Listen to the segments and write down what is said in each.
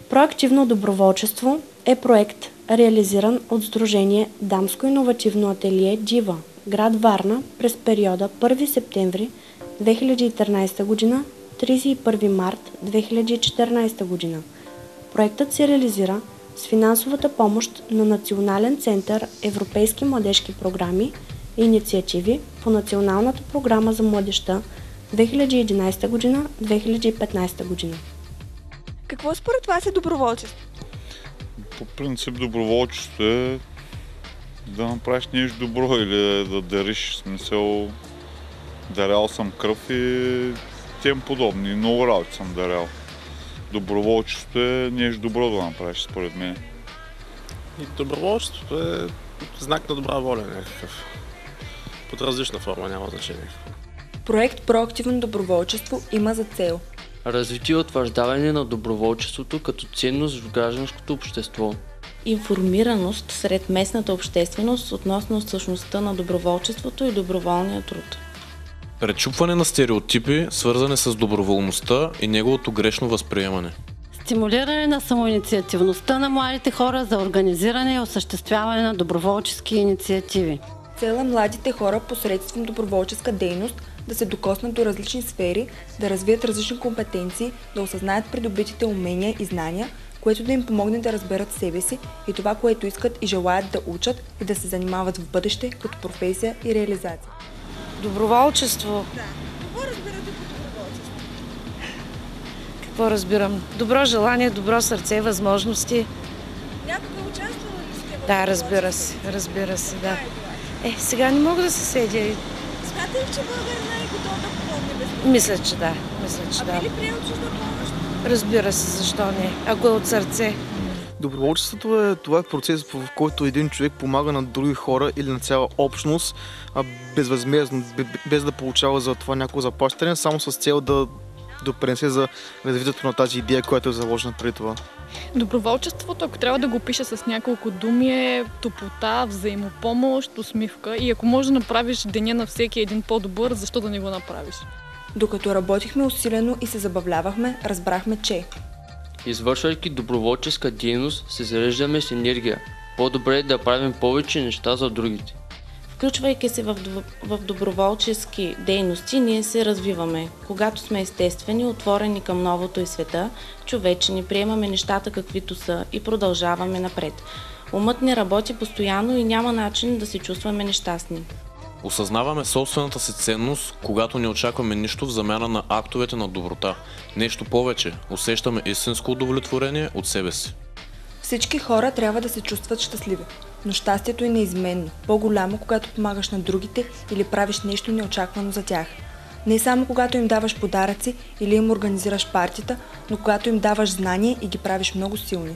Проактивно доброволчество е проект, реализиран от Сдружение Дамско иновативно ателие Дива, град Варна през периода 1 септември 2013 г. 31 март 2014 г. Проектът се реализира с финансовата помощ на Национален център Европейски младежки програми и инициативи по Националната програма за младежта 2011 г. 2015 г. Какво според вас е доброволчество? По принцип доброволчество е да направиш нещо добро или да дариш, в смисъл дарял съм кръв и тем подобни. Много работи съм дарял. Доброволчеството е нещо добро да направиш, според мен. И доброволчеството е знак на добра воля някакъв. Под различна форма, няма значение. Проект Проактивно доброволчество има за цел развитие и утвърждаване на доброволчеството като ценност в гражданското общество. Информираност сред местната общественост относно същността на доброволчеството и доброволния труд. Пречупване на стереотипи, свързани с доброволността и неговото грешно възприемане. Стимулиране на самоинициативността на младите хора за организиране и осъществяване на доброволчески инициативи. Цел е младите хора посредством доброволческа дейност да се докоснат до различни сфери, да развият различни компетенции, да осъзнаят придобитите умения и знания, което да им помогне да разберат себе си и това, което искат и желаят да учат и да се занимават в бъдеще като професия и реализация. Доброволчество. Да. Какво разбирате по доброволчество? Какво разбирам? Добро желание, добро сърце, възможности. Някога участвала ли сте в Да, разбира се, да. Сега не мога да се седя. Смятате ли, че българина е готов да помогне безплатно? Мисля, че да. А би ли приел чужда помощ? Разбира се, защо не? Ако е от сърце. Доброволчеството това е процес, в който един човек помага на други хора или на цяла общност безвъзмездно, без да получава за това някакво заплащане, само с цел да допринесе за развитието на тази идея, която е заложена преди това. Доброволчеството, ако трябва да го пиша с няколко думи, е топлота, взаимопомощ, усмивка и ако можеш да направиш деня на всеки един по-добър, защо да не го направиш? Докато работихме усилено и се забавлявахме, разбрахме, че Извършвайки доброволческа дейност, се зареждаме с енергия. По-добре е да правим повече неща за другите. Включвайки се в доброволчески дейности, ние се развиваме. Когато сме естествени, отворени към новото и света, човечни, приемаме нещата каквито са и продължаваме напред. Умът ни работи постоянно и няма начин да се чувстваме нещастни. Осъзнаваме собствената си ценност, когато не очакваме нищо в замяна на актовете на доброта. Нещо повече, усещаме истинско удовлетворение от себе си. всички хора трябва да се чувстват щастливи, но щастието е неизменно, по-голямо, когато помагаш на другите или правиш нещо неочаквано за тях. Не само когато им даваш подаръци или им организираш партията, но когато им даваш знания и ги правиш много силни.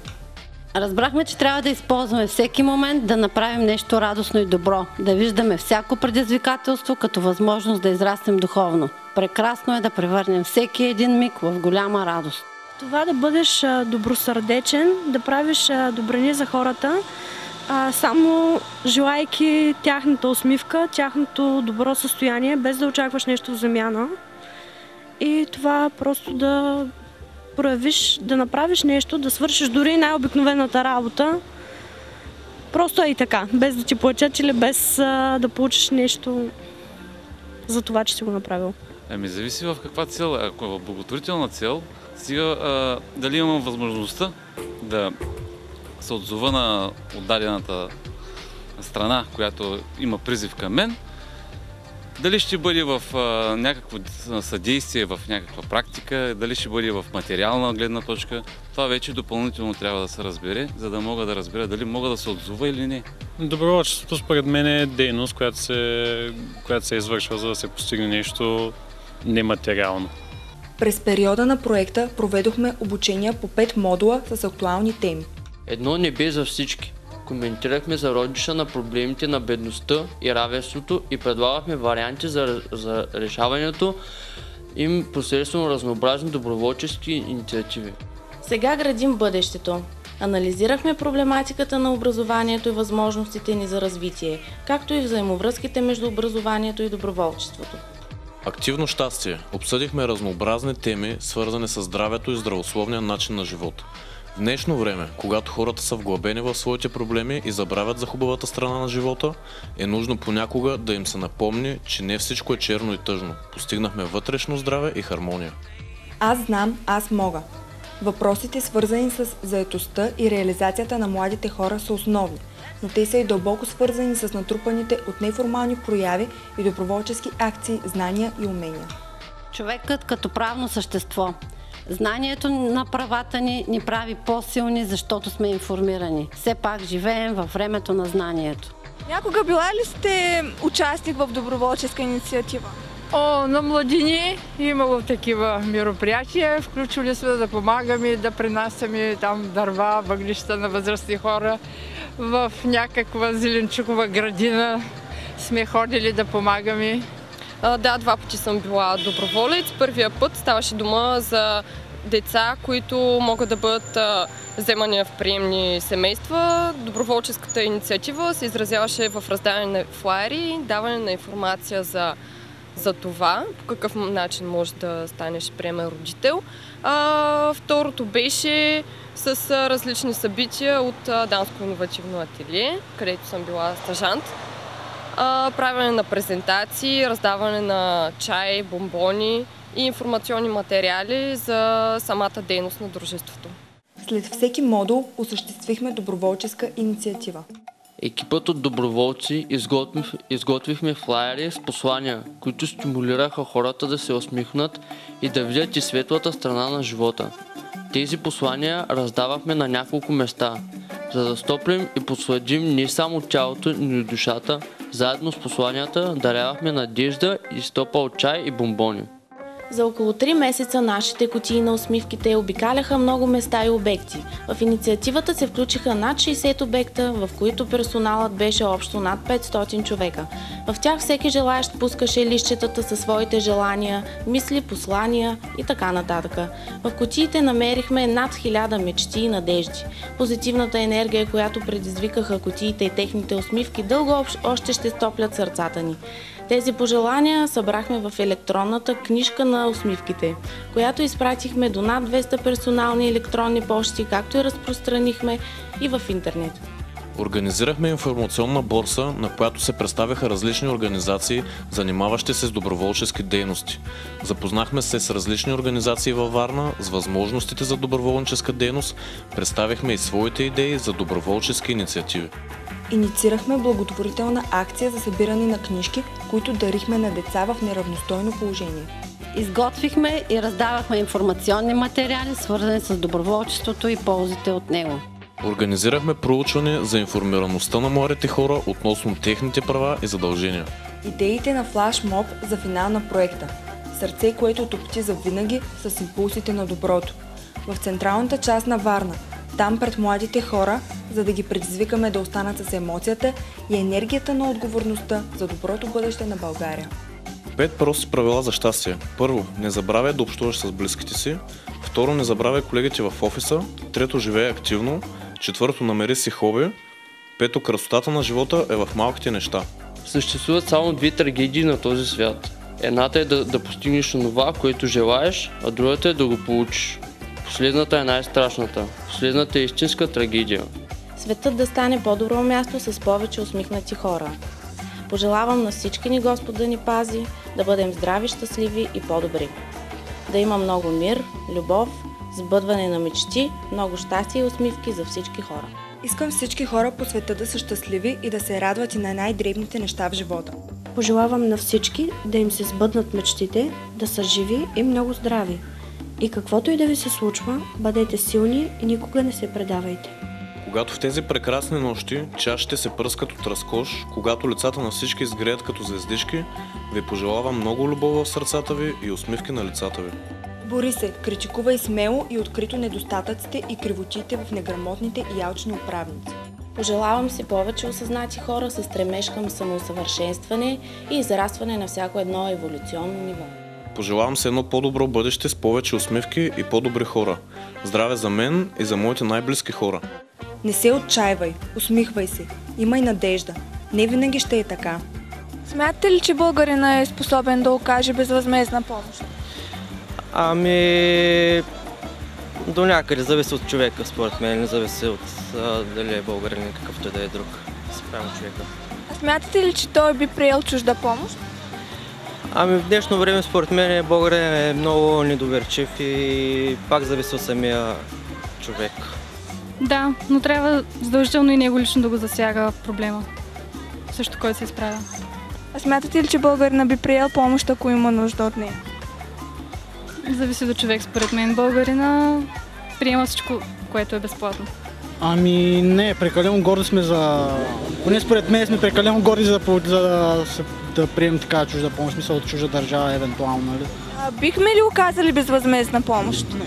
Разбрахме, че трябва да използваме всеки момент да направим нещо радостно и добро, да виждаме всяко предизвикателство като възможност да израстем духовно. Прекрасно е да превърнем всеки един миг в голяма радост. Това да бъдеш добросърдечен, да правиш добрини за хората, само желайки тяхната усмивка, тяхното добро състояние, без да очакваш нещо в замяна. И това просто да проявиш, да направиш нещо, да свършиш дори най-обикновената работа. Просто е и така, без да ти платят или без да получиш нещо за това, че си го направил. Зависи в каква цел. Ако е в благотворителна цел, сега дали имам възможността да се отзова на отдадената страна, която има призив към мен, дали ще бъде в някакво съдействие, в някаква практика, дали ще бъде в материална гледна точка, това вече допълнително трябва да се разбере, за да мога да разбера дали мога да се отзова или не. Доброволчеството според мен е дейност, която се извършва, за да се постигне нещо нематериално. През периода на проекта проведохме обучения по 5 модула с актуални теми. Едно небе за всички. Коментирахме зародиша на проблемите на бедността и равенството и предлагахме варианти за решаването им посредством разнообразни доброволчески инициативи. Сега градим бъдещето. Анализирахме проблематиката на образованието и възможностите ни за развитие, както и взаимовръзките между образованието и доброволчеството. Активно щастие. Обсъдихме разнообразни теми, свързани с здравето и здравословния начин на живот. В днешно време, когато хората са вглъбени в своите проблеми и забравят за хубавата страна на живота, е нужно понякога да им се напомни, че не всичко е черно и тъжно. Постигнахме вътрешно здраве и хармония. Аз знам, аз мога. Въпросите, свързани с заетостта и реализацията на младите хора, са основни, но те са и дълбоко свързани с натрупаните от неформални прояви и доброволчески акции, знания и умения. Човекът като правно същество. Знанието на правата ни прави по-силни, защото сме информирани. Все пак живеем във времето на знанието. Някога била ли сте участник в доброволческа инициатива? На младини имало такива мероприятия. Включили сме да помагаме, да принасяме там дърва, въглища на възрастни хора. В някаква зеленчукова градина сме ходили да помагаме. Да, 2 пъти съм била доброволец. Първия път ставаше дума за деца, които могат да бъдат вземани в приемни семейства. Доброволческата инициатива се изразяваше в раздаване на флаери, даване на информация за това, по какъв начин може да станеш приемен родител. Второто беше с различни събития от Данско иновативно ателие, където съм била стажант. Правене на презентации, раздаване на чай, бомбони и информационни материали за самата дейност на дружеството. След всеки модул осъществихме доброволческа инициатива. Екипът от доброволци изготвихме флаери с послания, които стимулираха хората да се усмихнат и да видят и светлата страна на живота. Тези послания раздавахме на няколко места, за да стоплим и посладим не само тялото, но и душата. Заедно с посланията дарявахме надежда и стопал чай и бомбони. За около 3 месеца нашите кутии на усмивките обикаляха много места и обекти. В инициативата се включиха над 60 обекта, в които персоналът беше общо над 500 човека. В тях всеки желаещ пускаше листчетата със своите желания, мисли, послания и така нататък. В кутиите намерихме над 1000 мечти и надежди. Позитивната енергия, която предизвикаха кутиите и техните усмивки, дълго още ще стоплят сърцата ни. Тези пожелания събрахме в електронната книжка на усмивките, която изпратихме до над 200 персонални електронни пощи, както и разпространихме и в интернет. Организирахме информационна борса, на която се представяха различни организации, занимаващи се с доброволчески дейности. Запознахме се с различни организации във Варна, с възможностите за доброволческа дейност, представихме и своите идеи за доброволчески инициативи. Инициирахме благотворителна акция за събиране на книжки, които дарихме на деца в неравностойно положение. Изготвихме и раздавахме информационни материали, свързани с доброволчеството и ползите от него. Организирахме проучване за информираността на младите хора относно техните права и задължения. Идеите на флашмоб за финал на проекта. Сърце, което топти завинаги с импулсите на доброто. В централната част на Варна. Там пред младите хора, за да ги предизвикаме да останат с емоцията и енергията на отговорността за доброто бъдеще на България. 5 прости правила за щастие. Първо, не забравяй да общуваш с близките си. Второ, не забравяй колегите в офиса. Трето, живей активно. Четвърто, намери си хоби. Пето, красотата на живота е в малките неща. Съществуват само 2 трагедии на този свят. Едната е да постигнеш онова, което желаеш, а другата е да го получиш. Последната е най-страшната. Последната е истинска трагедия. Светът да стане по-добро място с повече усмихнати хора. Пожелавам на всички ни Господ да ни пази, да бъдем здрави, щастливи и по-добри. Да има много мир, любов, сбъдване на мечти, много щастие и усмивки за всички хора. Искам всички хора по света да са щастливи и да се радват и на най-дребните неща в живота. Пожелавам на всички да им се сбъднат мечтите, да са живи и много здрави. И каквото и да ви се случва, бъдете силни и никога не се предавайте. Когато в тези прекрасни нощи чашите се пръскат от разкош, когато лицата на всички изгреят като звездички, ви пожелавам много любов в сърцата ви и усмивки на лицата ви. Бори се, критикувай смело и открито недостатъците и кривотиите в неграмотните и алчни управници. Пожелавам си повече осъзнати хора с стремеж към самоусъвършенстване и израстване на всяко едно еволюционно ниво. Пожелавам се едно по-добро бъдеще с повече усмивки и по-добри хора. Здраве за мен и за моите най-близки хора. Не се отчаивай, усмихвай се, имай надежда. Не винаги ще е така. Смятате ли, че българина е способен да окаже безвъзмездна помощ? До някъде зависи от човека, според мен, не зависи от дали е българин или какъвто и да е друг спрямо човека. А смятате ли, че той би приел чужда помощ? Ами в днешно време, според мен, българин е много недоверчив и пак зависи от самия човек. Да, но трябва задължително и него лично да го засяга проблема, също който се изправя. А смятате ли, че българина би приел помощ, ако има нужда от нея? Зависи до човек, според мен. Българина приема всичко, което е безплатно. Ами не, прекалено горди сме за... Поне според мен сме прекалено горди да приемем такава чужда помощ, смисъл от чужда държава евентуално, нали? Бихме ли оказали безвъзмездна помощ? Не.